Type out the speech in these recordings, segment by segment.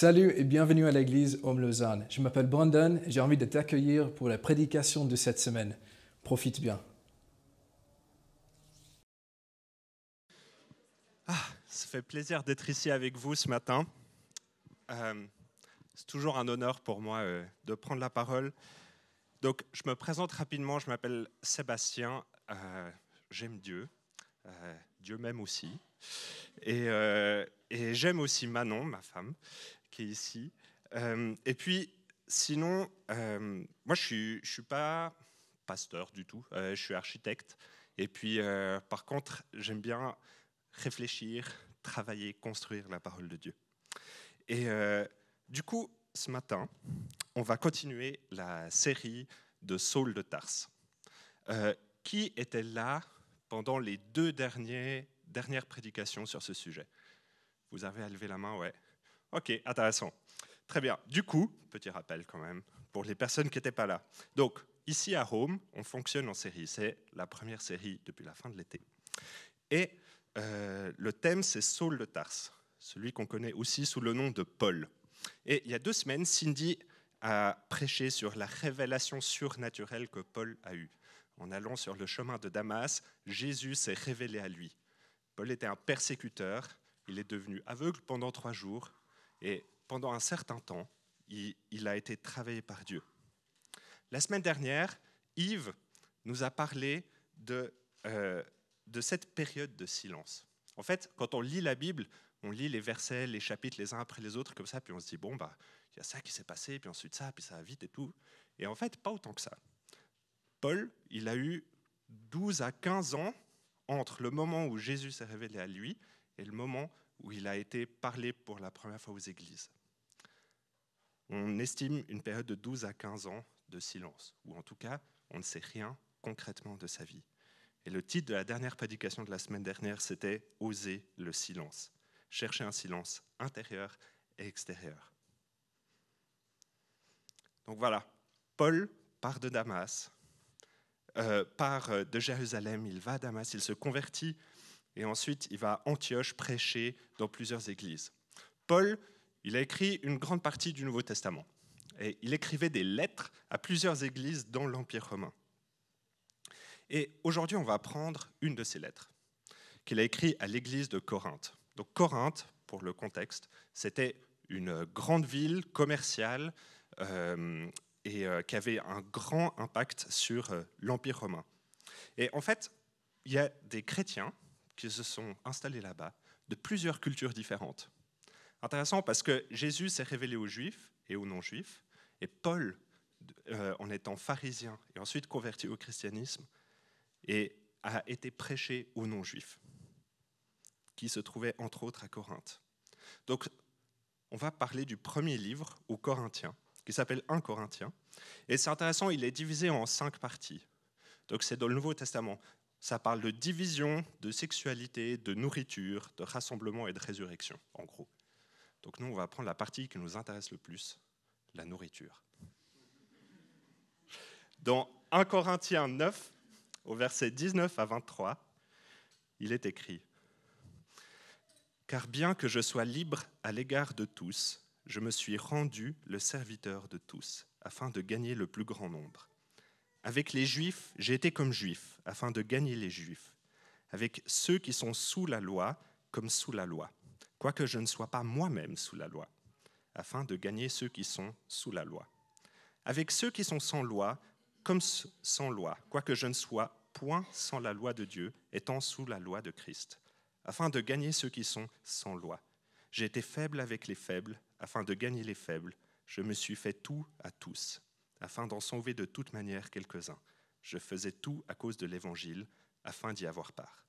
Salut et bienvenue à l'église Homme Lausanne. Je m'appelle Brandon et j'ai envie de t'accueillir pour la prédication de cette semaine. Profite bien. Ça fait plaisir d'être ici avec vous ce matin. C'est toujours un honneur pour moi de prendre la parole. Donc, je me présente rapidement, je m'appelle Sébastien, j'aime Dieu, Dieu m'aime aussi. Et j'aime aussi Manon, ma femme, qui est ici. Et puis, sinon, moi je suis pas pasteur du tout, je suis architecte. Et puis, par contre, j'aime bien réfléchir, travailler, construire la parole de Dieu. Et du coup, ce matin, on va continuer la série de Saul de Tarse. Qui était là pendant les deux dernières prédications sur ce sujet? Vous avez à lever la main, ouais. Ok, intéressant. Très bien. Du coup, petit rappel quand même, pour les personnes qui n'étaient pas là. Donc, ici à Rome, on fonctionne en série. C'est la première série depuis la fin de l'été. Et le thème, c'est Saul de Tarse, celui qu'on connaît aussi sous le nom de Paul. Et il y a 2 semaines, Cindy a prêché sur la révélation surnaturelle que Paul a eue. En allant sur le chemin de Damas, Jésus s'est révélé à lui. Paul était un persécuteur, il est devenu aveugle pendant 3 jours, et pendant un certain temps, il a été travaillé par Dieu. La semaine dernière, Yves nous a parlé de cette période de silence. En fait, quand on lit la Bible, on lit les versets, les chapitres les uns après les autres comme ça, puis on se dit, bon, bah, il y a ça qui s'est passé, puis ensuite ça, puis ça va vite et tout. Et en fait, pas autant que ça. Paul, il a eu 12 à 15 ans entre le moment où Jésus s'est révélé à lui et le moment où il a été parlé pour la première fois aux églises. On estime une période de 12 à 15 ans de silence, ou en tout cas, on ne sait rien concrètement de sa vie. Et le titre de la dernière prédication de la semaine dernière, c'était « Oser le silence ». Chercher un silence intérieur et extérieur. Donc voilà, Paul part de Damas, part de Jérusalem, il va à Damas, il se convertit, et ensuite il va à Antioche prêcher dans plusieurs églises. Paul, il a écrit une grande partie du Nouveau Testament, et il écrivait des lettres à plusieurs églises dans l'Empire romain. Et aujourd'hui, on va prendre une de ces lettres qu'il a écrite à l'église de Corinthe. Donc Corinthe, pour le contexte, c'était une grande ville commerciale qui avait un grand impact sur l'Empire romain. Et en fait, il y a des chrétiens qui se sont installés là-bas de plusieurs cultures différentes. Intéressant parce que Jésus s'est révélé aux Juifs et aux non-Juifs, et Paul, en étant pharisien et ensuite converti au christianisme, et a été prêché aux non-juifs, qui se trouvaient entre autres à Corinthe. Donc, on va parler du premier livre aux Corinthiens, qui s'appelle 1 Corinthiens. Et c'est intéressant, il est divisé en 5 parties. Donc, c'est dans le Nouveau Testament. Ça parle de division, de sexualité, de nourriture, de rassemblement et de résurrection, en gros. Donc, nous, on va prendre la partie qui nous intéresse le plus, la nourriture. Dans 1 Corinthiens 9, au verset 19 à 23, il est écrit « Car bien que je sois libre à l'égard de tous, je me suis rendu le serviteur de tous, afin de gagner le plus grand nombre. Avec les Juifs, j'ai été comme Juif, afin de gagner les Juifs. Avec ceux qui sont sous la loi, comme sous la loi, quoique je ne sois pas moi-même sous la loi, afin de gagner ceux qui sont sous la loi. Avec ceux qui sont sans loi, comme sans loi, quoique je ne sois point sans la loi de Dieu, étant sous la loi de Christ, afin de gagner ceux qui sont sans loi. J'ai été faible avec les faibles, afin de gagner les faibles. Je me suis fait tout à tous, afin d'en sauver de toute manière quelques-uns. Je faisais tout à cause de l'Évangile, afin d'y avoir part. »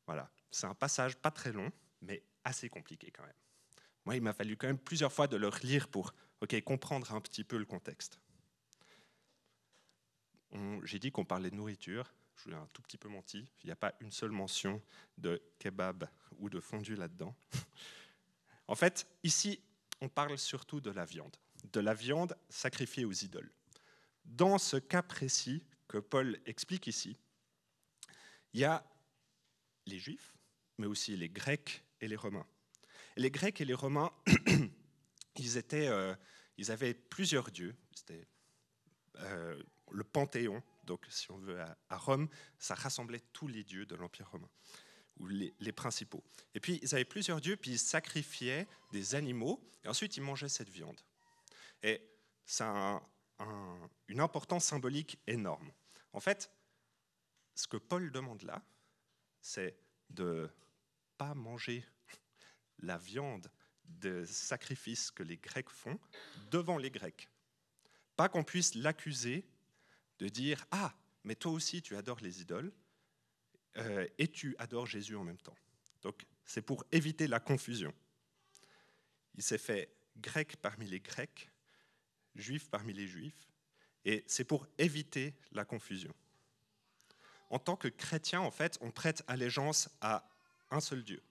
Voilà, c'est un passage pas très long, mais assez compliqué quand même. Moi, il m'a fallu quand même plusieurs fois de le relire pour comprendre un petit peu le contexte. J'ai dit qu'on parlait de nourriture, je vous ai un tout petit peu menti, il n'y a pas une seule mention de kebab ou de fondue là-dedans. En fait, ici, on parle surtout de la viande sacrifiée aux idoles. Dans ce cas précis que Paul explique ici, il y a les Juifs, mais aussi les Grecs et les Romains. Et les Grecs et les Romains, ils avaient plusieurs dieux. C'était le Panthéon, donc si on veut à Rome, ça rassemblait tous les dieux de l'Empire romain, ou les principaux. Et puis ils avaient plusieurs dieux, puis ils sacrifiaient des animaux, et ensuite ils mangeaient cette viande. Et ça a une importance symbolique énorme. En fait, ce que Paul demande là, c'est de ne pas manger la viande des sacrifices que les Grecs font devant les Grecs. Pas qu'on puisse l'accuser de dire « Ah, mais toi aussi tu adores les idoles et tu adores Jésus en même temps. » Donc c'est pour éviter la confusion. Il s'est fait grec parmi les Grecs, juif parmi les Juifs, et c'est pour éviter la confusion. En tant que chrétien, en fait, on prête allégeance à un seul Dieu.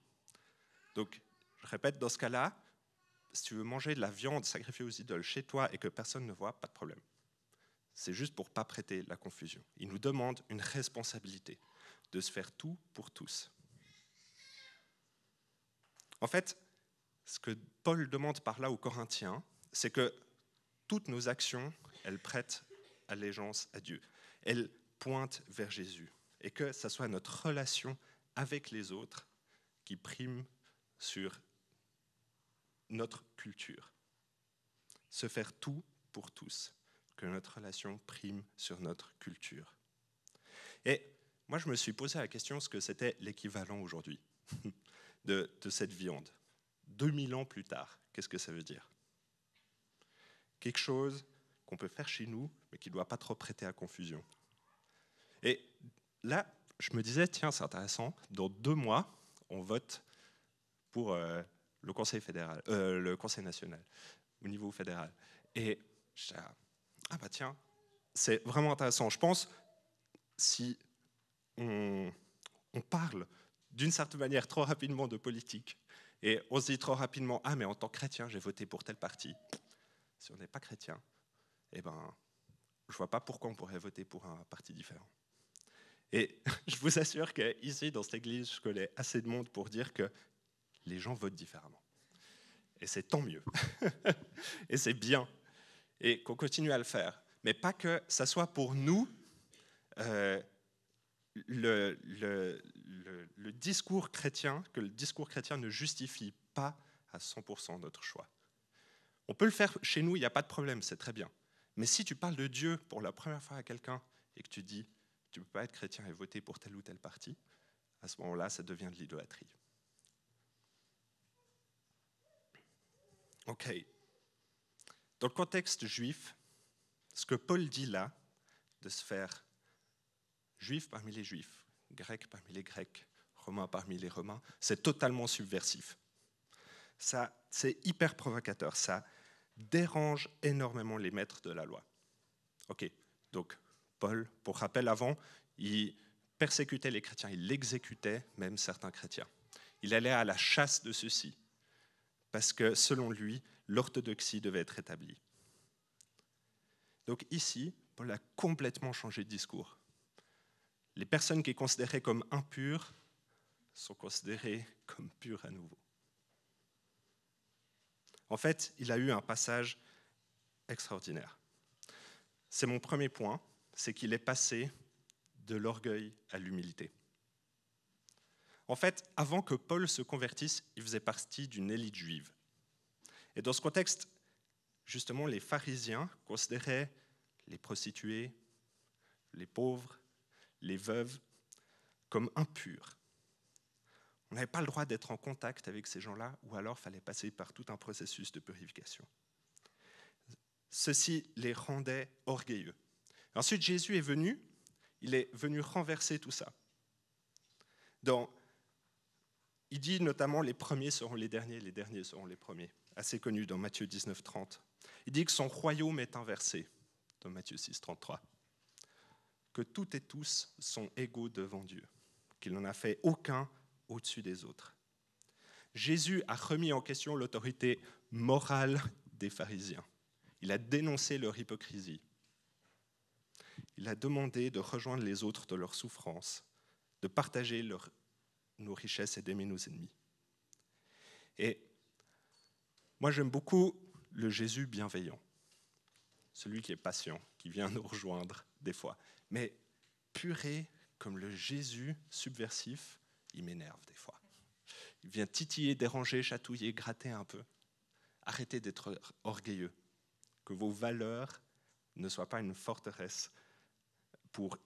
Donc, je répète, dans ce cas-là, si tu veux manger de la viande sacrifiée aux idoles chez toi et que personne ne voit, pas de problème. C'est juste pour ne pas prêter la confusion. Il nous demande une responsabilité de se faire tout pour tous. En fait, ce que Paul demande par là aux Corinthiens, c'est que toutes nos actions, elles prêtent allégeance à Dieu. Elles pointent vers Jésus. Et que ce soit notre relation avec les autres qui prime sur notre culture. Se faire tout pour tous. Que notre relation prime sur notre culture. Et moi, je me suis posé la question ce que c'était l'équivalent aujourd'hui de cette viande. 2000 ans plus tard, qu'est-ce que ça veut dire? Quelque chose qu'on peut faire chez nous, mais qui ne doit pas trop prêter à confusion. Et là, je me disais, tiens, c'est intéressant, dans 2 mois, on vote pour le Conseil fédéral, le Conseil national, au niveau fédéral. Et je dis, ah bah tiens, c'est vraiment intéressant. Je pense, si on parle d'une certaine manière trop rapidement de politique, et on se dit trop rapidement, ah mais en tant que chrétien, j'ai voté pour tel parti. Si on n'est pas chrétien, eh ben, je ne vois pas pourquoi on pourrait voter pour un parti différent. Et je vous assure qu'ici, dans cette église, je connais assez de monde pour dire que les gens votent différemment. Et c'est tant mieux. Et c'est bien. Et qu'on continue à le faire. Mais pas que ça soit pour nous le discours chrétien, que le discours chrétien ne justifie pas à 100% notre choix. On peut le faire chez nous, il n'y a pas de problème, c'est très bien. Mais si tu parles de Dieu pour la première fois à quelqu'un et que tu dis tu ne peux pas être chrétien et voter pour tel ou tel parti, à ce moment-là, ça devient de l'idolâtrie. Ok. Dans le contexte juif, ce que Paul dit là, de se faire juif parmi les juifs, grec parmi les grecs, romain parmi les romains, c'est totalement subversif. Ça, c'est hyper provocateur, ça dérange énormément les maîtres de la loi. Ok, donc Paul, pour rappel avant, il persécutait les chrétiens, il exécutait même certains chrétiens. Il allait à la chasse de ceux-ci, parce que selon lui, l'orthodoxie devait être établie. Donc ici, Paul a complètement changé de discours. Les personnes qui est considérées comme impures sont considérées comme pures à nouveau. En fait, il a eu un passage extraordinaire. C'est mon premier point, c'est qu'il est passé de l'orgueil à l'humilité. En fait, avant que Paul se convertisse, il faisait partie d'une élite juive. Et dans ce contexte, justement, les pharisiens considéraient les prostituées, les pauvres, les veuves comme impurs. On n'avait pas le droit d'être en contact avec ces gens-là, ou alors il fallait passer par tout un processus de purification. Ceci les rendait orgueilleux. Ensuite, Jésus est venu, il est venu renverser tout ça. Il dit notamment les premiers seront les derniers seront les premiers. Assez connu dans Matthieu 19, 30. Il dit que son royaume est inversé, dans Matthieu 6, 33. Que toutes et tous sont égaux devant Dieu, qu'il n'en a fait aucun au-dessus des autres. Jésus a remis en question l'autorité morale des pharisiens. Il a dénoncé leur hypocrisie. Il a demandé de rejoindre les autres dans leur souffrance, de partager nos richesses et d'aimer nos ennemis. Et Moi, j'aime beaucoup le Jésus bienveillant, celui qui est patient, qui vient nous rejoindre des fois. Mais purée, comme le Jésus subversif, il m'énerve des fois. Il vient titiller, déranger, chatouiller, gratter un peu. Arrêtez d'être orgueilleux. Que vos valeurs ne soient pas une forteresse pour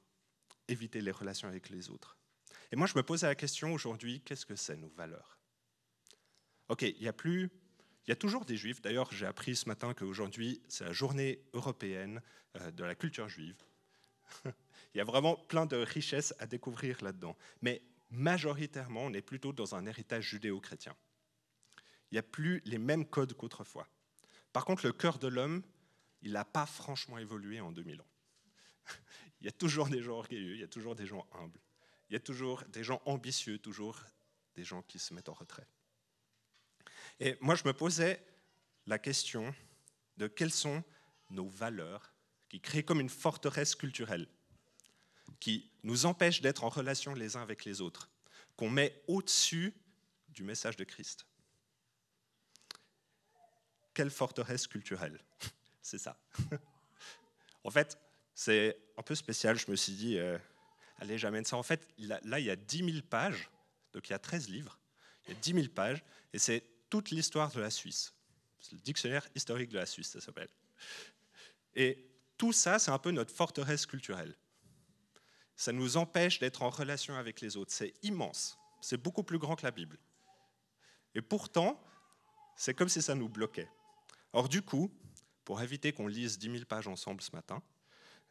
éviter les relations avec les autres. Et moi, je me posais la question aujourd'hui, qu'est-ce que c'est nos valeurs? Ok, il y a toujours des juifs. D'ailleurs, j'ai appris ce matin qu'aujourd'hui, c'est la journée européenne de la culture juive. Il y a vraiment plein de richesses à découvrir là-dedans. Mais majoritairement, on est plutôt dans un héritage judéo-chrétien. Il n'y a plus les mêmes codes qu'autrefois. Par contre, le cœur de l'homme, il n'a pas franchement évolué en 2000 ans. Il y a toujours des gens orgueilleux, il y a toujours des gens humbles, il y a toujours des gens ambitieux, toujours des gens qui se mettent en retrait. Et moi, je me posais la question de quelles sont nos valeurs qui créent comme une forteresse culturelle, qui nous empêchent d'être en relation les uns avec les autres, qu'on met au-dessus du message de Christ. Quelle forteresse culturelle? C'est ça. En fait, c'est un peu spécial, je me suis dit, allez, j'amène ça. En fait, là, il y a 10 000 pages, donc il y a 13 livres, il y a 10 000 pages, et c'est toute l'histoire de la Suisse. C'est le dictionnaire historique de la Suisse, ça s'appelle. Et tout ça, c'est un peu notre forteresse culturelle. Ça nous empêche d'être en relation avec les autres. C'est immense, c'est beaucoup plus grand que la Bible. Et pourtant, c'est comme si ça nous bloquait. Or, du coup, pour éviter qu'on lise 10 000 pages ensemble ce matin,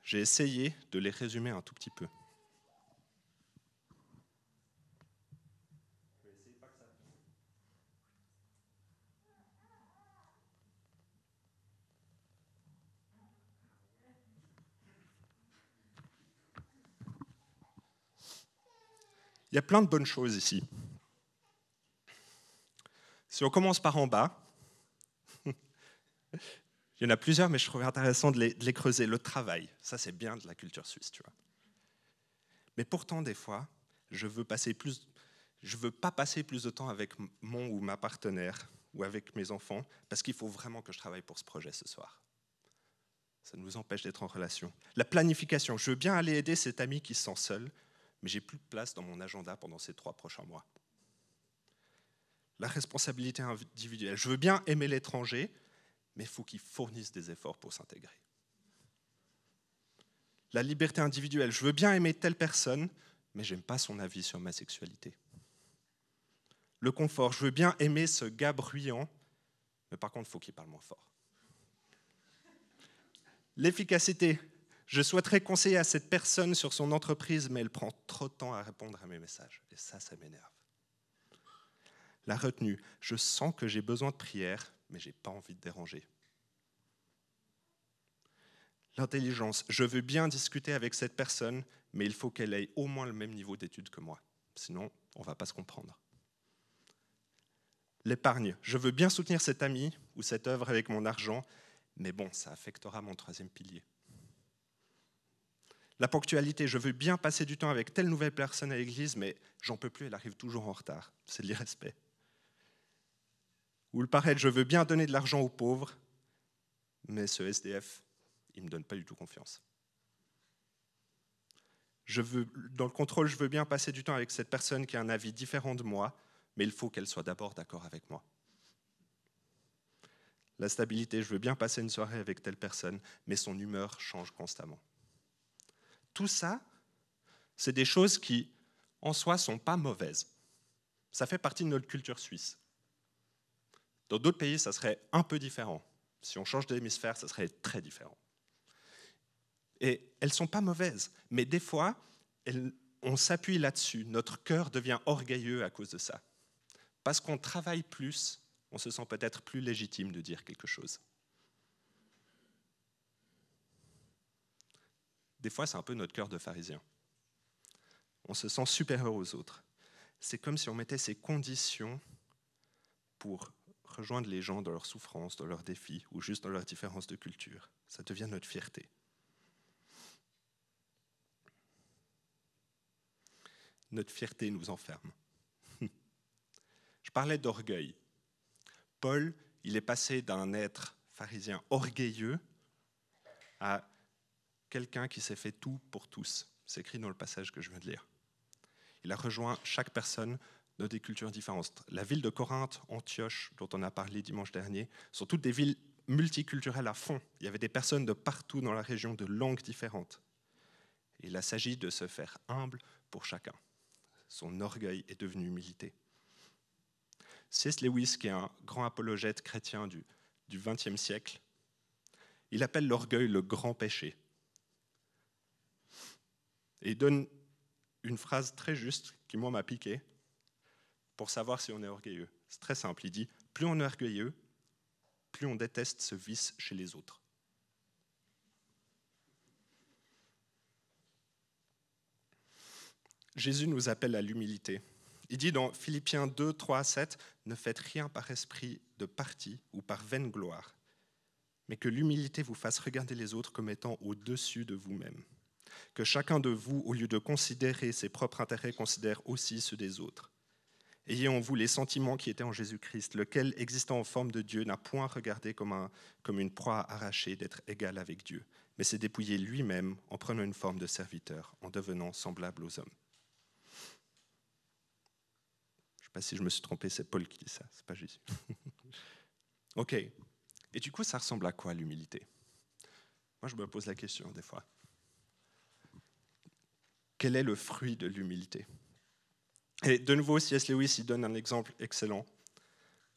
j'ai essayé de les résumer un tout petit peu. Il y a plein de bonnes choses ici. Si on commence par en bas, il y en a plusieurs, mais je trouve intéressant de les creuser. Le travail, ça c'est bien de la culture suisse, tu vois. Mais pourtant, des fois, je veux pas passer plus de temps avec mon ou ma partenaire ou avec mes enfants, parce qu'il faut vraiment que je travaille pour ce projet ce soir. Ça nous empêche d'être en relation. La planification, je veux bien aller aider cet ami qui se sent seul, mais j'ai plus de place dans mon agenda pendant ces 3 prochains mois. La responsabilité individuelle, je veux bien aimer l'étranger, mais il faut qu'il fournisse des efforts pour s'intégrer. La liberté individuelle, je veux bien aimer telle personne, mais j'aime pas son avis sur ma sexualité. Le confort, je veux bien aimer ce gars bruyant, mais par contre, il faut qu'il parle moins fort. L'efficacité, je souhaiterais conseiller à cette personne sur son entreprise, mais elle prend trop de temps à répondre à mes messages. Et ça m'énerve. La retenue, je sens que j'ai besoin de prière, mais je n'ai pas envie de déranger. L'intelligence, je veux bien discuter avec cette personne, mais il faut qu'elle ait au moins le même niveau d'études que moi. Sinon, on ne va pas se comprendre. L'épargne, je veux bien soutenir cet ami ou cette œuvre avec mon argent, mais bon, ça affectera mon 3e pilier. La ponctualité, je veux bien passer du temps avec telle nouvelle personne à l'église, mais j'en peux plus, elle arrive toujours en retard. C'est de l'irrespect. Ou le paraître, je veux bien donner de l'argent aux pauvres, mais ce SDF, il ne me donne pas du tout confiance. Dans le contrôle, je veux bien passer du temps avec cette personne qui a un avis différent de moi, mais il faut qu'elle soit d'abord d'accord avec moi. La stabilité, je veux bien passer une soirée avec telle personne, mais son humeur change constamment. Tout ça, c'est des choses qui, en soi, ne sont pas mauvaises. Ça fait partie de notre culture suisse. Dans d'autres pays, ça serait un peu différent. Si on change d'hémisphère, ça serait très différent. Et elles ne sont pas mauvaises, mais des fois, on s'appuie là-dessus. Notre cœur devient orgueilleux à cause de ça. Parce qu'on travaille plus, on se sent peut-être plus légitime de dire quelque chose. Des fois, c'est un peu notre cœur de pharisien. On se sent supérieur aux autres. C'est comme si on mettait ces conditions pour rejoindre les gens dans leurs souffrances, dans leurs défis, ou juste dans leurs différences de culture. Ça devient notre fierté. Notre fierté nous enferme. Je parlais d'orgueil. Paul, il est passé d'un être pharisien orgueilleux à quelqu'un qui s'est fait tout pour tous. C'est écrit dans le passage que je viens de lire. Il a rejoint chaque personne dans des cultures différentes. La ville de Corinthe, Antioche, dont on a parlé dimanche dernier, sont toutes des villes multiculturelles à fond. Il y avait des personnes de partout dans la région, de langues différentes. Et il a s'agi de se faire humble pour chacun. Son orgueil est devenu humilité. C.S. Lewis, qui est un grand apologète chrétien du XXe siècle, il appelle l'orgueil le grand péché. Et il donne une phrase très juste qui, moi, m'a piqué pour savoir si on est orgueilleux. C'est très simple, il dit « Plus on est orgueilleux, plus on déteste ce vice chez les autres. » Jésus nous appelle à l'humilité. Il dit dans Philippiens 2, 3 à 7, « Ne faites rien par esprit de parti ou par vaine gloire, mais que l'humilité vous fasse regarder les autres comme étant au-dessus de vous-même. Que chacun de vous, au lieu de considérer ses propres intérêts, considère aussi ceux des autres. Ayez en vous les sentiments qui étaient en Jésus-Christ, lequel, existant en forme de Dieu, n'a point regardé comme une proie arrachée d'être égal avec Dieu, mais s'est dépouillé lui-même en prenant une forme de serviteur, en devenant semblable aux hommes. » Je ne sais pas si je me suis trompé, c'est Paul qui dit ça, c'est pas Jésus. Ok. Et du coup, ça ressemble à quoi l'humilité? Moi, je me pose la question des fois. Quel est le fruit de l'humilité? Et de nouveau, C.S. Lewis il donne un exemple excellent.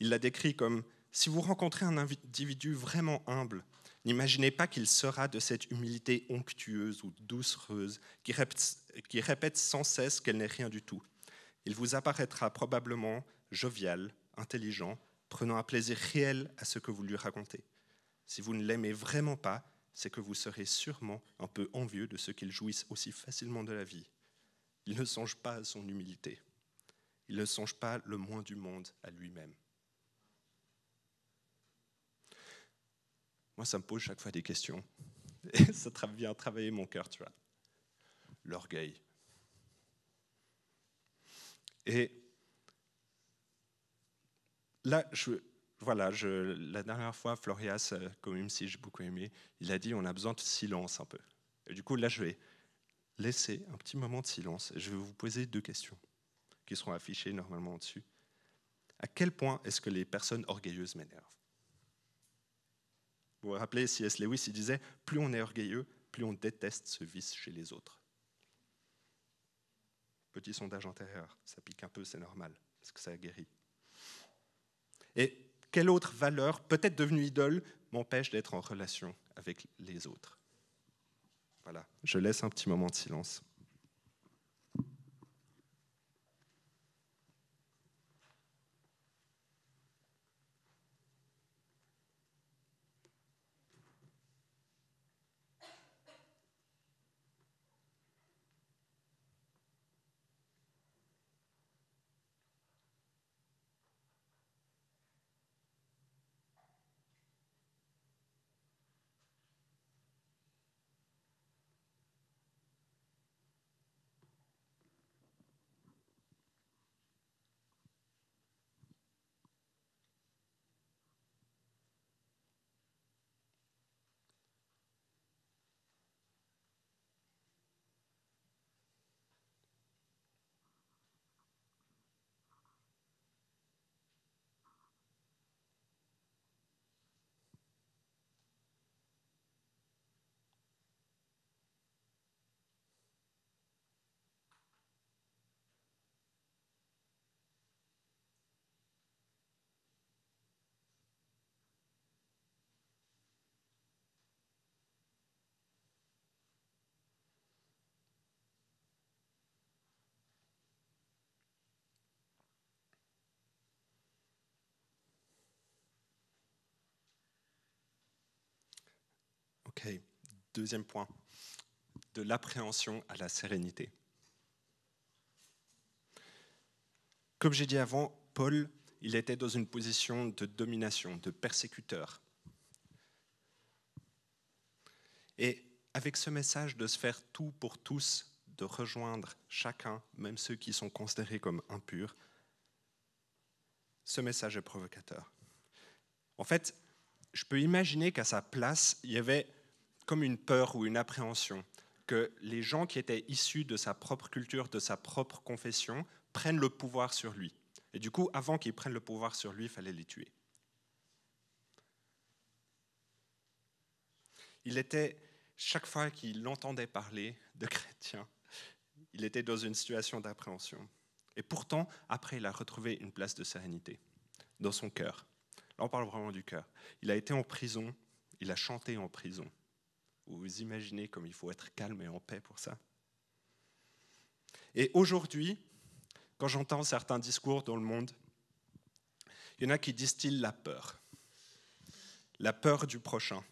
Il l'a décrit comme « Si vous rencontrez un individu vraiment humble, n'imaginez pas qu'il sera de cette humilité onctueuse ou doucereuse qui répète sans cesse qu'elle n'est rien du tout. Il vous apparaîtra probablement jovial, intelligent, prenant un plaisir réel à ce que vous lui racontez. Si vous ne l'aimez vraiment pas, c'est que vous serez sûrement un peu envieux de ceux qu'ils jouissent aussi facilement de la vie. Il ne songe pas à son humilité. Il ne songe pas le moins du monde à lui-même. » Moi, ça me pose chaque fois des questions. Et ça vient travailler mon cœur, tu vois. L'orgueil. Et là, la dernière fois, Florias, comme MC, j'ai beaucoup aimé, il a dit on a besoin de silence un peu. Et du coup, là, je vais laisser un petit moment de silence et je vais vous poser 2 questions qui seront affichées normalement au-dessus. À quel point est-ce que les personnes orgueilleuses m'énervent? Vous vous rappelez, C.S. Lewis, il disait « Plus on est orgueilleux, plus on déteste ce vice chez les autres. » Petit sondage antérieur, ça pique un peu, c'est normal, parce que ça guérit. Et quelle autre valeur, peut-être devenue idole, m'empêche d'être en relation avec les autres? Voilà, je laisse un petit moment de silence. Ok, 2e point, de l'appréhension à la sérénité. Comme j'ai dit avant, Paul, il était dans une position de domination, de persécuteur. Et avec ce message de se faire tout pour tous, de rejoindre chacun, même ceux qui sont considérés comme impurs, ce message est provocateur. En fait, je peux imaginer qu'à sa place, il y avait comme une peur ou une appréhension que les gens qui étaient issus de sa propre culture, de sa propre confession, prennent le pouvoir sur lui. Et du coup, avant qu'ils prennent le pouvoir sur lui, il fallait les tuer. Il était, chaque fois qu'il entendait parler de chrétiens, il était dans une situation d'appréhension. Et pourtant, après, il a retrouvé une place de sérénité dans son cœur. Là, on parle vraiment du cœur. Il a été en prison, il a chanté en prison. Vous imaginez comme il faut être calme et en paix pour ça. Et aujourd'hui, quand j'entends certains discours dans le monde, il y en a qui distillent la peur du prochain,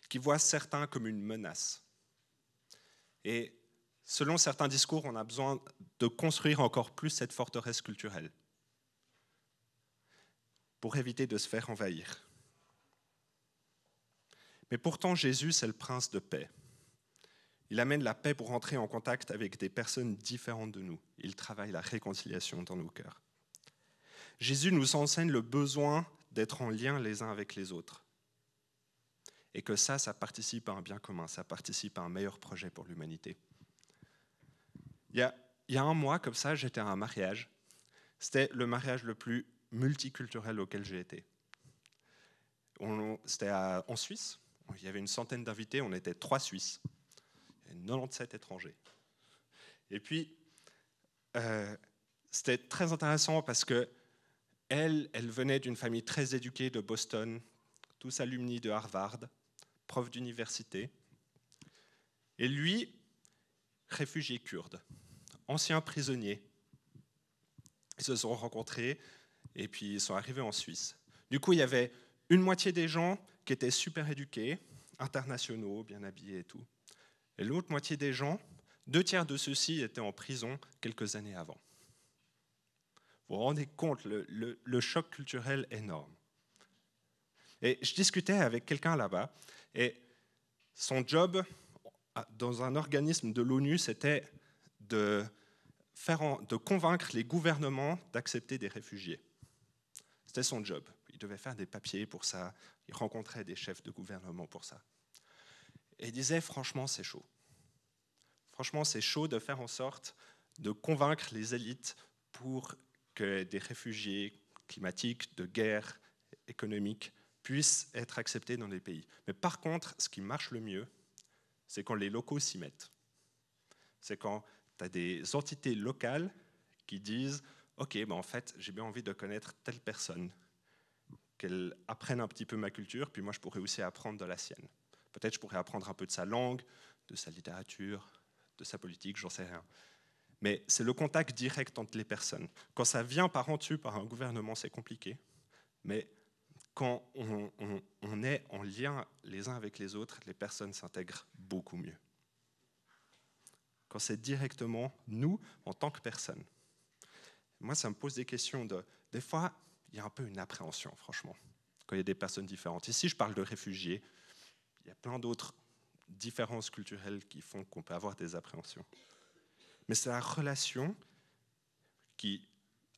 qui voient certains comme une menace. Et selon certains discours, on a besoin de construire encore plus cette forteresse culturelle pour éviter de se faire envahir. Mais pourtant, Jésus, c'est le prince de paix. Il amène la paix pour entrer en contact avec des personnes différentes de nous. Il travaille la réconciliation dans nos cœurs. Jésus nous enseigne le besoin d'être en lien les uns avec les autres. Et que ça participe à un bien commun, ça participe à un meilleur projet pour l'humanité. Il y a un mois, comme ça, j'étais à un mariage. C'était le mariage le plus multiculturel auquel j'ai été. C'était en Suisse. Il y avait une centaine d'invités, on était 3 Suisses et 97 étrangers. Et puis, c'était très intéressant parce que elle venait d'une famille très éduquée de Boston, tous alumni de Harvard, prof d'université. Et lui, réfugié kurde, ancien prisonnier. Ils se sont rencontrés et puis ils sont arrivés en Suisse. Du coup, il y avait une moitié des gens qui étaient super éduqués, internationaux, bien habillés et tout. Et l'autre moitié des gens, 2/3 de ceux-ci étaient en prison quelques années avant. Vous vous rendez compte, le choc culturel énorme. Et je discutais avec quelqu'un là-bas, et son job dans un organisme de l'ONU, c'était de convaincre les gouvernements d'accepter des réfugiés. C'était son job. Il devait faire des papiers pour ça, il rencontrait des chefs de gouvernement pour ça. Et il disait, franchement, c'est chaud. Franchement, c'est chaud de faire en sorte de convaincre les élites pour que des réfugiés climatiques, de guerre, économiques, puissent être acceptés dans les pays. Mais par contre, ce qui marche le mieux, c'est quand les locaux s'y mettent. C'est quand tu as des entités locales qui disent « Ok, en fait, j'ai bien envie de connaître telle personne, qu'elle apprenne un petit peu ma culture, puis moi je pourrais aussi apprendre de la sienne. Peut-être je pourrais apprendre un peu de sa langue, de sa littérature, de sa politique, j'en sais rien. » Mais c'est le contact direct entre les personnes. Quand ça vient par en dessus, par un gouvernement, c'est compliqué. Mais quand on est en lien les uns avec les autres, les personnes s'intègrent beaucoup mieux. Quand c'est directement nous, en tant que personne. Moi, ça me pose des questions des fois, il y a un peu une appréhension, franchement, quand il y a des personnes différentes. Ici, je parle de réfugiés. Il y a plein d'autres différences culturelles qui font qu'on peut avoir des appréhensions. Mais c'est la relation qui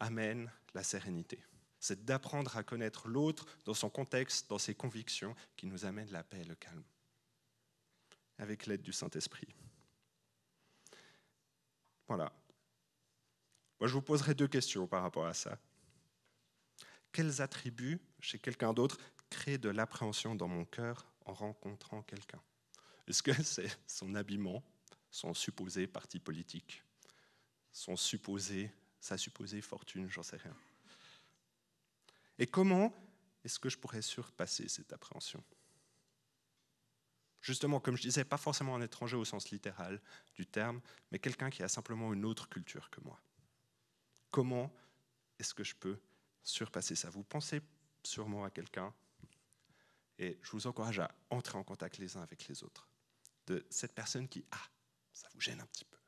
amène la sérénité. C'est d'apprendre à connaître l'autre dans son contexte, dans ses convictions, qui nous amène la paix et le calme, avec l'aide du Saint-Esprit. Voilà. Moi, je vous poserai 2 questions par rapport à ça. Quels attributs chez quelqu'un d'autre créent de l'appréhension dans mon cœur en rencontrant quelqu'un? Est-ce que c'est son habillement, son supposé parti politique, sa supposée fortune, j'en sais rien? Et comment est-ce que je pourrais surpasser cette appréhension? Justement, comme je disais, pas forcément un étranger au sens littéral du terme, mais quelqu'un qui a simplement une autre culture que moi. Comment est-ce que je peux surpasser ça? Vous pensez sûrement à quelqu'un, et je vous encourage à entrer en contact les uns avec les autres, de cette personne qui, ça vous gêne un petit peu.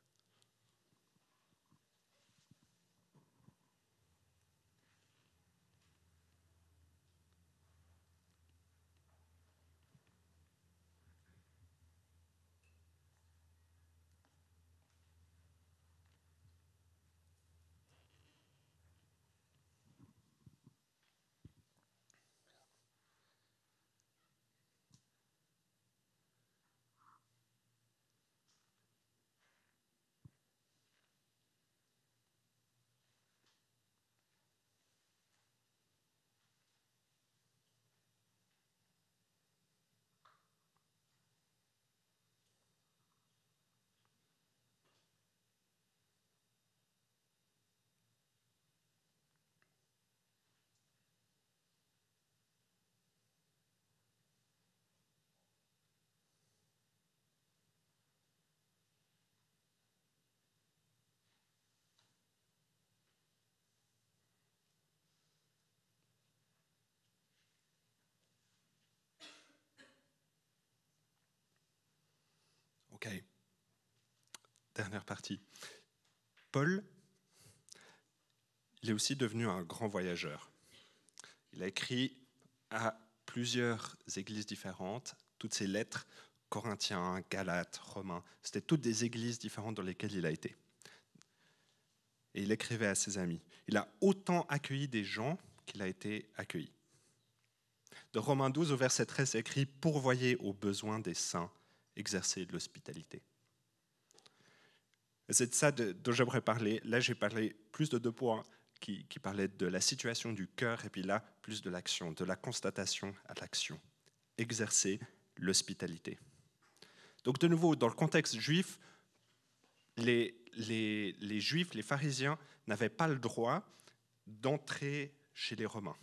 dernière partie. Paul, il est aussi devenu un grand voyageur. Il a écrit à plusieurs églises différentes, toutes ces lettres, Corinthiens, Galates, Romains, c'était toutes des églises différentes dans lesquelles il a été. Et il écrivait à ses amis. Il a autant accueilli des gens qu'il a été accueilli. De Romains 12 au verset 13, c'est écrit « Pourvoyez aux besoins des saints, exercez de l'hospitalité ». C'est de ça dont j'aimerais parler. Là, j'ai parlé plus de 2 points qui parlaient de la situation du cœur, et puis là, plus de l'action, de la constatation à l'action. Exercer l'hospitalité. Donc de nouveau, dans le contexte juif, les Juifs, les pharisiens, n'avaient pas le droit d'entrer chez les Romains.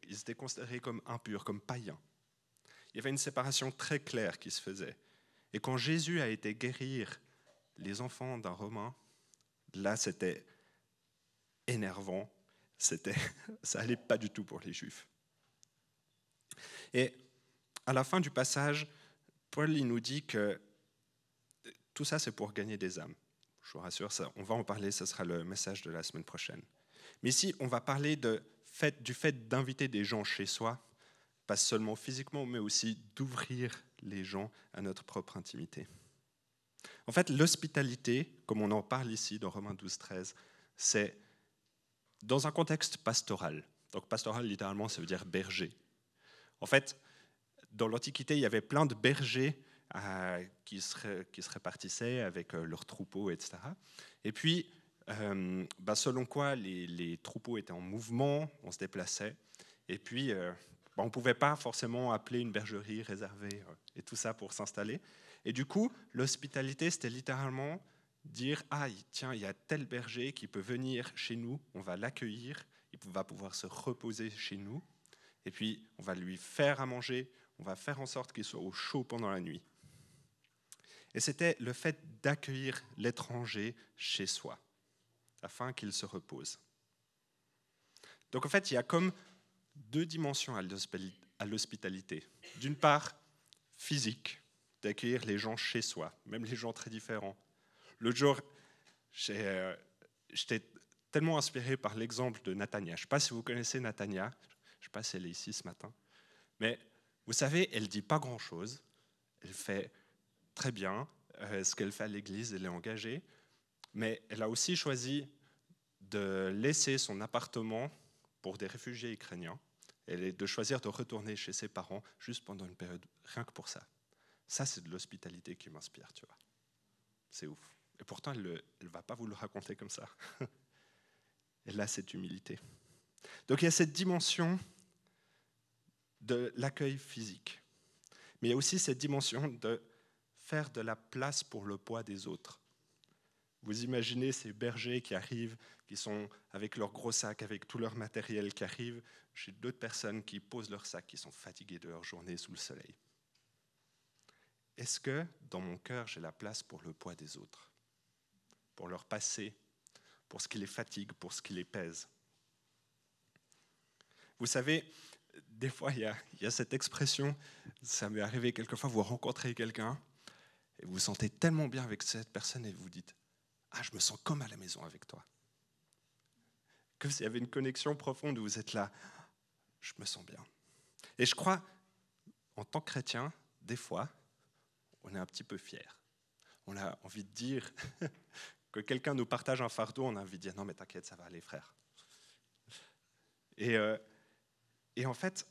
Ils étaient considérés comme impurs, comme païens. Il y avait une séparation très claire qui se faisait. Et quand Jésus a été guérir les enfants d'un Romain, là c'était énervant, ça n'allait pas du tout pour les Juifs. Et à la fin du passage, Paul il nous dit que tout ça c'est pour gagner des âmes. Je vous rassure, on va en parler, ce sera le message de la semaine prochaine. Mais ici, on va parler du fait d'inviter des gens chez soi, pas seulement physiquement, mais aussi d'ouvrir les gens à notre propre intimité. En fait, l'hospitalité, comme on en parle ici dans Romains 12, 13, c'est dans un contexte pastoral. Donc pastoral, littéralement, ça veut dire berger. En fait, dans l'Antiquité, il y avait plein de bergers qui se répartissaient avec leurs troupeaux, etc. Et puis, selon quoi les troupeaux étaient en mouvement, on se déplaçait, et puis on ne pouvait pas forcément appeler une bergerie réservée et tout ça pour s'installer. Et du coup, l'hospitalité, c'était littéralement dire « Ah, tiens, il y a tel berger qui peut venir chez nous, on va l'accueillir, il va pouvoir se reposer chez nous, et puis on va lui faire à manger, on va faire en sorte qu'il soit au chaud pendant la nuit. » Et c'était le fait d'accueillir l'étranger chez soi, afin qu'il se repose. Donc en fait, il y a comme 2 dimensions à l'hospitalité. D'une part, physique, d'accueillir les gens chez soi, même les gens très différents. L'autre jour, j'étais tellement inspiré par l'exemple de Natania. Je ne sais pas si vous connaissez Natania, je ne sais pas si elle est ici ce matin, mais vous savez, elle ne dit pas grand-chose, elle fait très bien ce qu'elle fait à l'église, elle est engagée, mais elle a aussi choisi de laisser son appartement pour des réfugiés ukrainiens et de choisir de retourner chez ses parents juste pendant une période, rien que pour ça. Ça, c'est de l'hospitalité qui m'inspire, tu vois. C'est ouf. Et pourtant, elle ne va pas vous le raconter comme ça. Elle a cette humilité. Donc, il y a cette dimension de l'accueil physique. Mais il y a aussi cette dimension de faire de la place pour le poids des autres. Vous imaginez ces bergers qui arrivent, qui sont avec leur gros sac, avec tout leur matériel qui arrive chez d'autres personnes qui posent leur sac, qui sont fatiguées de leur journée sous le soleil. Est-ce que dans mon cœur, j'ai la place pour le poids des autres, pour leur passé, pour ce qui les fatigue, pour ce qui les pèse? Vous savez, des fois, il y a cette expression, ça m'est arrivé quelquefois, vous rencontrez quelqu'un et vous vous sentez tellement bien avec cette personne et vous dites « Ah, je me sens comme à la maison avec toi ». Comme s'il y avait une connexion profonde où vous êtes là, je me sens bien. Et je crois, en tant que chrétien, des fois, on est un petit peu fier. On a envie de dire que quelqu'un nous partage un fardeau, on a envie de dire « Non, mais t'inquiète, ça va aller, frère ». Et en fait,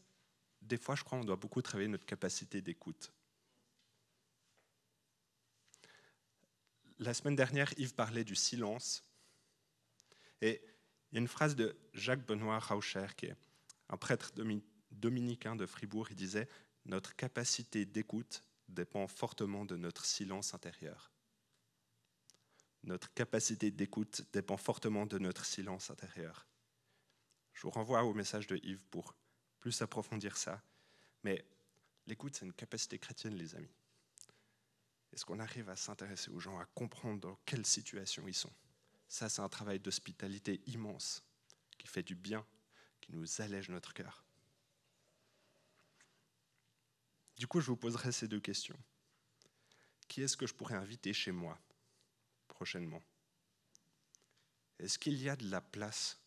des fois, je crois qu'on doit beaucoup travailler notre capacité d'écoute. La semaine dernière, Yves parlait du silence. Et il y a une phrase de Jacques-Benoît Rauscher, qui est un prêtre dominicain de Fribourg. Il disait « Notre capacité d'écoute dépend fortement de notre silence intérieur. » Notre capacité d'écoute dépend fortement de notre silence intérieur. Je vous renvoie au message de Yves pour plus approfondir ça. Mais l'écoute, c'est une capacité chrétienne, les amis. Est-ce qu'on arrive à s'intéresser aux gens, à comprendre dans quelle situation ils sont? Ça, c'est un travail d'hospitalité immense, qui fait du bien, qui nous allège notre cœur. Du coup, je vous poserai ces 2 questions. Qui est-ce que je pourrais inviter chez moi prochainement? Est-ce qu'il y a de la place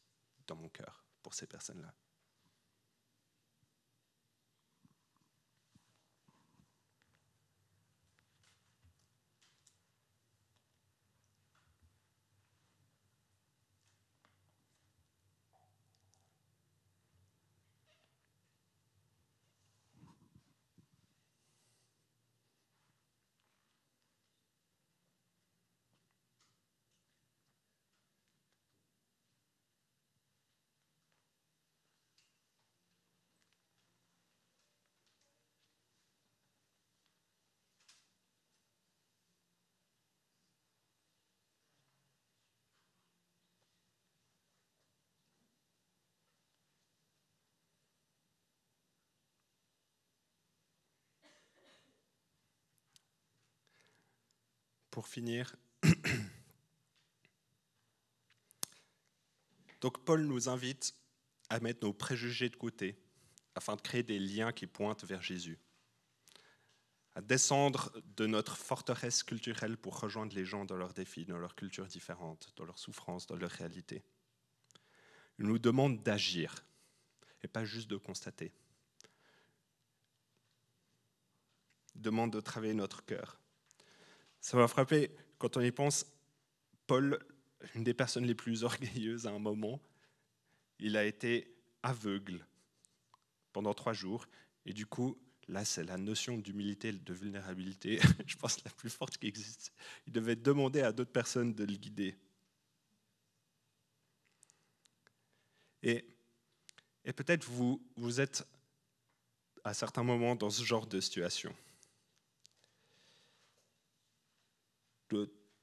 dans mon cœur pour ces personnes-là? Pour finir, donc Paul nous invite à mettre nos préjugés de côté afin de créer des liens qui pointent vers Jésus, à descendre de notre forteresse culturelle pour rejoindre les gens dans leurs défis, dans leurs cultures différentes, dans leurs souffrances, dans leur réalité. Il nous demande d'agir et pas juste de constater. Il demande de travailler notre cœur. Ça m'a frappé quand on y pense. Paul, une des personnes les plus orgueilleuses à un moment, il a été aveugle pendant 3 jours. Et du coup, là, c'est la notion d'humilité, de vulnérabilité, je pense, la plus forte qui existe. Il devait demander à d'autres personnes de le guider. Et peut-être vous êtes à certains moments dans ce genre de situation.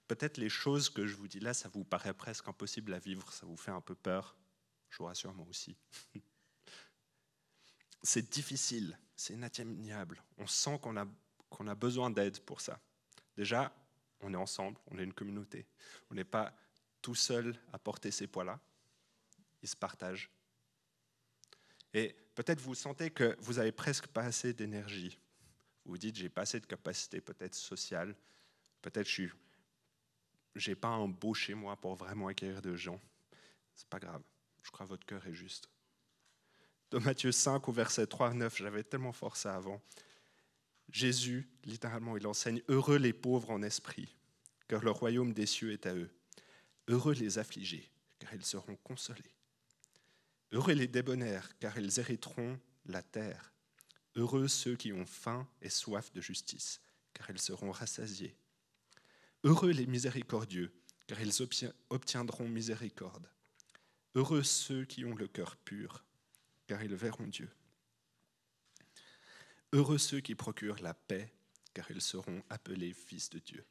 Peut-être les choses que je vous dis là, ça vous paraît presque impossible à vivre, ça vous fait un peu peur. Je vous rassure, moi aussi. C'est difficile, c'est inatteignable. On sent qu'on a besoin d'aide pour ça. Déjà, on est ensemble, on est une communauté. On n'est pas tout seul à porter ces poids-là. Ils se partagent. Et peut-être vous sentez que vous n'avez presque pas assez d'énergie. Vous vous dites, j'ai pas assez de capacité peut-être sociale. Peut-être j'ai pas un beau chez moi pour vraiment accueillir de gens. C'est pas grave. Je crois que votre cœur est juste. Dans Matthieu 5, au verset 3 à 9, j'avais tellement fort ça avant. Jésus, littéralement, il enseigne « Heureux les pauvres en esprit, car le royaume des cieux est à eux. Heureux les affligés, car ils seront consolés. Heureux les débonnaires, car ils hériteront la terre. Heureux ceux qui ont faim et soif de justice, car ils seront rassasiés. Heureux les miséricordieux, car ils obtiendront miséricorde. Heureux ceux qui ont le cœur pur, car ils verront Dieu. Heureux ceux qui procurent la paix, car ils seront appelés fils de Dieu. »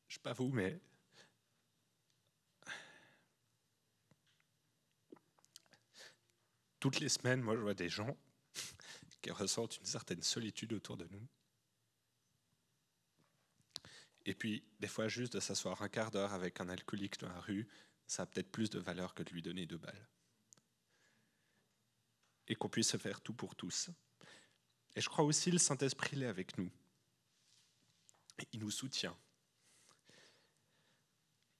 Je ne sais pas vous, mais toutes les semaines, moi, je vois des gens qui ressentent une certaine solitude autour de nous. Et puis, des fois, juste de s'asseoir un quart d'heure avec un alcoolique dans la rue, ça a peut-être plus de valeur que de lui donner 2 balles. Et qu'on puisse se faire tout pour tous. Et je crois aussi le Saint-Esprit est avec nous. Il nous soutient.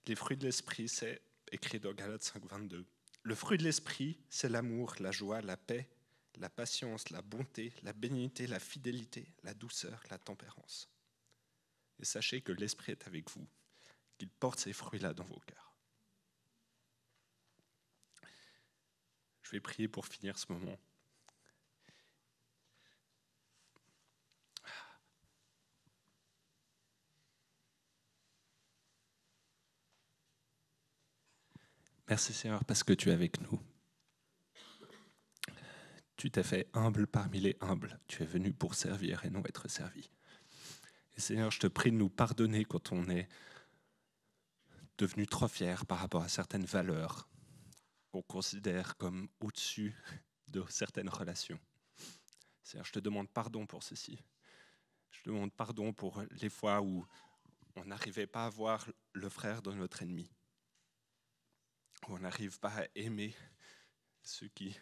Les fruits de l'Esprit, c'est écrit dans Galates 5, 22. Le fruit de l'Esprit, c'est l'amour, la joie, la paix, la patience, la bonté, la bénignité, la fidélité, la douceur, la tempérance. Et sachez que l'Esprit est avec vous, qu'il porte ces fruits-là dans vos cœurs. Je vais prier pour finir ce moment. Merci Seigneur parce que tu es avec nous. Tu t'es fait humble parmi les humbles. Tu es venu pour servir et non être servi. Et Seigneur, je te prie de nous pardonner quand on est devenu trop fier par rapport à certaines valeurs qu'on considère comme au-dessus de certaines relations. Seigneur, je te demande pardon pour ceci. Je te demande pardon pour les fois où on n'arrivait pas à voir le frère de notre ennemi. Où on n'arrive pas à aimer ceux qui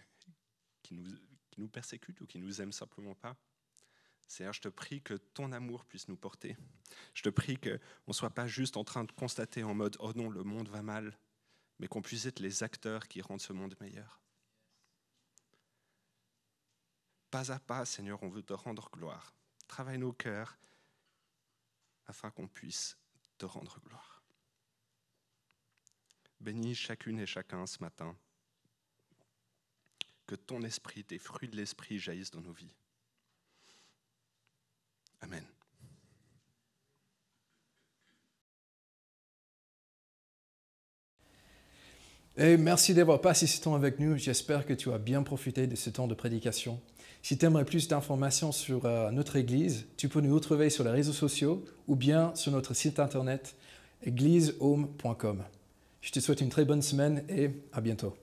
nous persécutent ou qui nous aiment simplement pas. Seigneur, je te prie que ton amour puisse nous porter. Je te prie qu'on ne soit pas juste en train de constater en mode « Oh non, le monde va mal », mais qu'on puisse être les acteurs qui rendent ce monde meilleur. Pas à pas, Seigneur, on veut te rendre gloire. Travaille nos cœurs afin qu'on puisse te rendre gloire. Bénis chacune et chacun ce matin. Que ton esprit, tes fruits de l'esprit jaillissent dans nos vies. Amen. Et merci d'avoir passé ce temps avec nous. J'espère que tu as bien profité de ce temps de prédication. Si tu aimerais plus d'informations sur notre Église, tu peux nous retrouver sur les réseaux sociaux ou bien sur notre site internet églisehome.com. Je te souhaite une très bonne semaine et à bientôt.